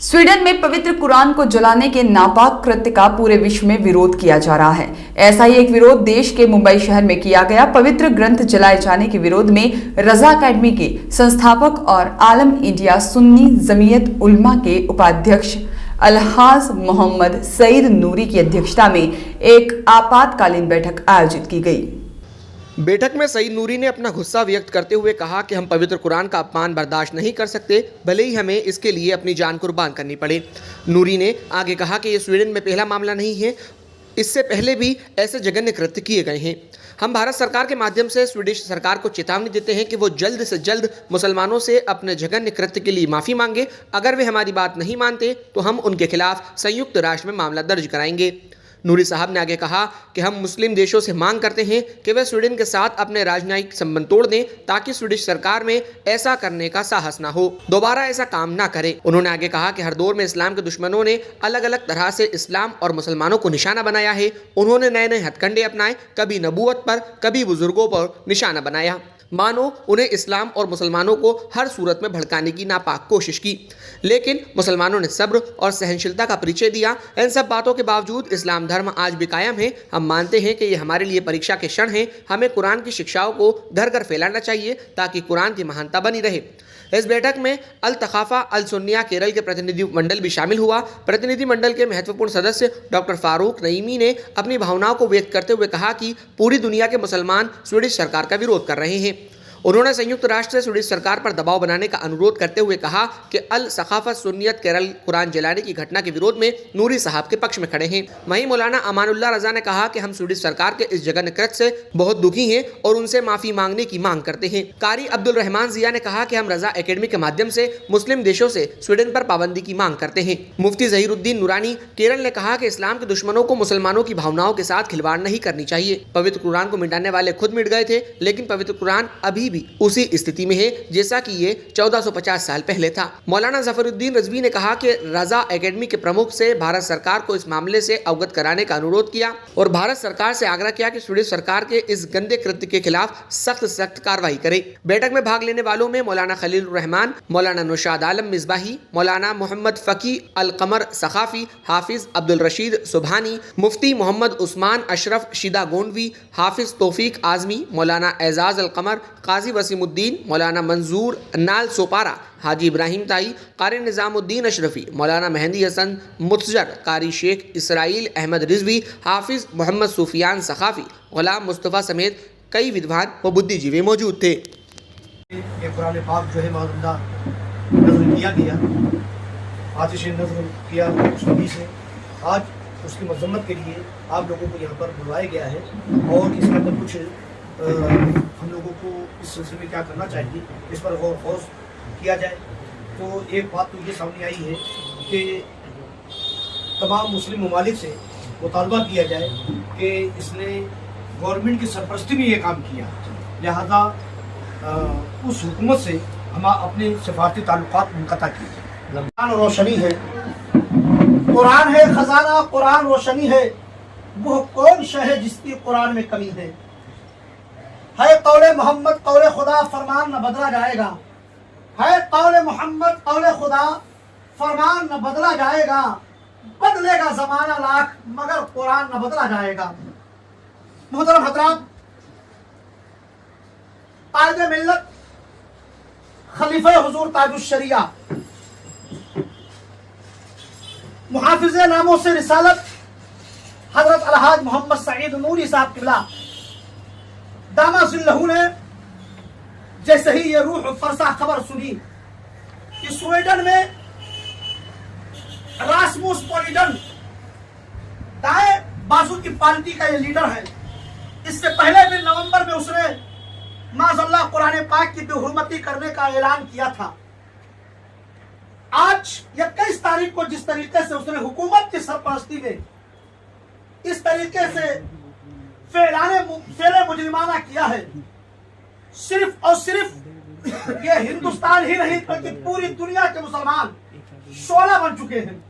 Sweden में पवित्र कुरान को जलाने के नापाक कृत्य का पूरे विश्व में विरोध किया जा रहा है। ऐसा ही एक विरोध देश के मुंबई शहर में किया गया। पवित्र ग्रंथ जलाए जाने के विरोध में रजा अकेडमी के संस्थापक और आलम इंडिया सुन्नी जमीयत उलमा के उपाध्यक्ष अलहाज मोहम्मद सईद नूरी की अध्यक्षता में एक आपातकालीन बैठक आयोजित की गई। बैठक में सईद नूरी ने अपना गुस्सा व्यक्त करते हुए कहा कि हम पवित्र कुरान का अपमान बर्दाश्त नहीं कर सकते, भले ही हमें इसके लिए अपनी जान कुर्बान करनी पड़े। नूरी ने आगे कहा कि ये स्वीडन में पहला मामला नहीं है, इससे पहले भी ऐसे जघन्य कृत्य किए गए हैं। हम भारत सरकार के माध्यम से स्वीडिश सरकार को चेतावनी देते हैं कि वो जल्द से जल्द मुसलमानों से अपने जघन्य कृत्य के लिए माफ़ी मांगे। अगर वे हमारी बात नहीं मानते तो हम उनके खिलाफ संयुक्त राष्ट्र में मामला दर्ज कराएंगे। नूरी साहब ने आगे कहा कि हम मुस्लिम देशों से मांग करते हैं कि वे स्वीडन के साथ अपने राजनयिक संबंध तोड़ दें ताकि स्वीडिश सरकार में ऐसा करने का साहस ना हो, दोबारा ऐसा काम ना करे। उन्होंने आगे कहा कि हर दौर में इस्लाम के दुश्मनों ने अलग अलग तरह से इस्लाम और मुसलमानों को निशाना बनाया है। उन्होंने नए नए हथकंडे अपनाए, कभी नबूवत पर, कभी बुजुर्गों पर निशाना बनाया, मानो उन्हें इस्लाम और मुसलमानों को हर सूरत में भड़काने की नापाक कोशिश की। लेकिन मुसलमानों ने सब्र और सहनशीलता का परिचय दिया। इन सब बातों के बावजूद इस्लाम धर्म आज भी कायम है। हम मानते हैं कि ये हमारे लिए परीक्षा के क्षण हैं। हमें कुरान की शिक्षाओं को घर घर फैलाना चाहिए ताकि कुरान की महानता बनी रहे। इस बैठक में अल तखाफा अल सुन्निया केरल के प्रतिनिधि मंडल भी शामिल हुआ। प्रतिनिधि मंडल के महत्वपूर्ण सदस्य डॉक्टर फारूक नईमी ने अपनी भावनाओं को व्यक्त करते हुए कहा कि पूरी दुनिया के मुसलमान स्वीडिश सरकार का विरोध कर रहे हैं। उन्होंने संयुक्त राष्ट्र से स्वीडिश सरकार पर दबाव बनाने का अनुरोध करते हुए कहा कि अल सखाफत सुन्नियत केरल कुरान जलाने की घटना के विरोध में नूरी साहब के पक्ष में खड़े हैं। वहीं मौलाना अमानुल्लाह रजा ने कहा कि हम स्वीडिश सरकार के इस जघन्य कृत्य से बहुत दुखी हैं और उनसे माफी मांगने की मांग करते हैं। कारी अब्दुल रहमान जिया ने कहा कि हम रजा एकेडमी के माध्यम से मुस्लिम देशों से स्वीडन पर पाबंदी की मांग करते हैं। मुफ्ती जहीरुद्दीन नूरानी केरल ने कहा कि इस्लाम के दुश्मनों को मुसलमानों की भावनाओं के साथ खिलवाड़ नहीं करनी चाहिए। पवित्र कुरान को मिटाने वाले खुद मिट गए थे, लेकिन पवित्र कुरान अभी भी उसी स्थिति में है जैसा कि ये 1450 साल पहले था। मौलाना जफरुद्दीन रजवी ने कहा कि रजा एकेडमी के प्रमुख से भारत सरकार को इस मामले से अवगत कराने का अनुरोध किया और भारत सरकार से आग्रह किया कि स्वीडिश सरकार के इस गंदे कृत्य के खिलाफ सख्त कार्रवाई करे। बैठक में भाग लेने वालों में मौलाना खलील रहमान, मौलाना नौशाद आलम मिसबाही, मौलाना मोहम्मद फकी अल कमर सखाफी, हाफिज अब्दुल रशीद सुबहानी, मुफ्ती मोहम्मद उस्मान अशरफ शिदा गोंडवी, हाफिज तौफीक आजमी, मौलाना एजाज अल कमर, काजी वसीमुद्दीन, मौलाना मंजूर नाल सोपारा, हाजी इब्राहिम ताई, कारी निज़ामुद्दीन अशरफी, मौलाना मेहंदी हसन मुतजर, कारी शेख इसराइल अहमद रिजवी, हाफिज मोहम्मद सूफियान सखाफी, गुलाम मुस्तफ़ा समेत कई विद्वान व बुद्धिजीवी मौजूद थे। ये कुरान पाक जो है मानदा नज़र किया गया, आतिश नज़र किया सुन्नी से, आज उसकी मजम्मत के लिए आप लोगों को यहाँ पर बुलवाया गया है और इसके अंदर कुछ हम लोगों को इस सिलसिले में क्या करना चाहिए, इस पर गौर फौज किया जाए। तो एक बात तो ये सामने आई है कि तमाम मुस्लिम ममालिक से मुतालबा किया जाए कि इसने गवर्नमेंट की सरपरस्ती में ये काम किया, लिहाजा उस हुकूमत से हम अपने सफारती ताल्लुकात मुनक़ता कीजिए। कुरान रोशनी है, कुरान है खजाना, कुरान रोशनी है, वह कौन शय है जिसकी कुरान में कमी है कौले मोहम्मद कौले खुदा फरमान न बदला जाएगा, है कौले मोहम्मद कौले खुदा फरमान न बदला जाएगा, बदलेगा जमाना लाख मगर कुरान न बदला जाएगा। मोहतरम हजरात, कायदे मिल्लत खलीफा हुजूर ताजुश शरिया मुहाफिज़े नामों से रिसालत हजरत अलहाज मोहम्मद सईद नूरी साहब किबला दामा जिल्लहू ने जैसे ही ये रूह फरसा खबर सुनी कि स्वीडन में रास्मुस पोलिडन दाएं बाजू की पार्टी का ये लीडर है, इससे पहले भी नवंबर में उसने माज़अल्लाह कुरान पाक की बेहुरमती करने का ऐलान किया था। आज 21 तारीख को जिस तरीके से उसने हुकूमत की सरपरस्ती में इस तरीके से फेले मुजरिमाना किया है, सिर्फ और सिर्फ ये हिंदुस्तान ही नहीं बल्कि पूरी दुनिया के मुसलमान शोला बन चुके हैं।